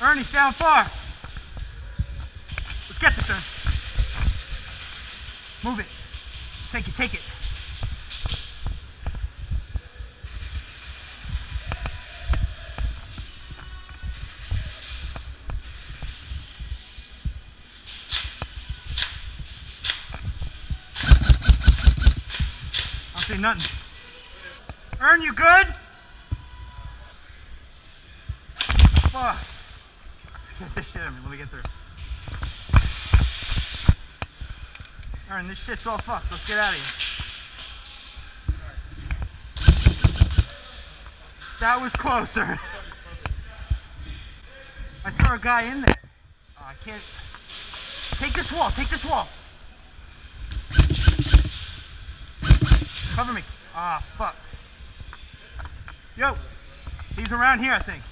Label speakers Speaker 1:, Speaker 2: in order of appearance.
Speaker 1: Ernie's down far. Let's get this, Ern. Move it. Take it, take it. I don't see nothing. Ern, you good? Fuck. Let's get this shit at me. Let me get through. Ern, this shit's all fucked. Let's get out of here. That was closer. I saw a guy in there. Oh, I can't. Take this wall. Take this wall. Cover me. Ah, fuck. Yo, he's around here, I think.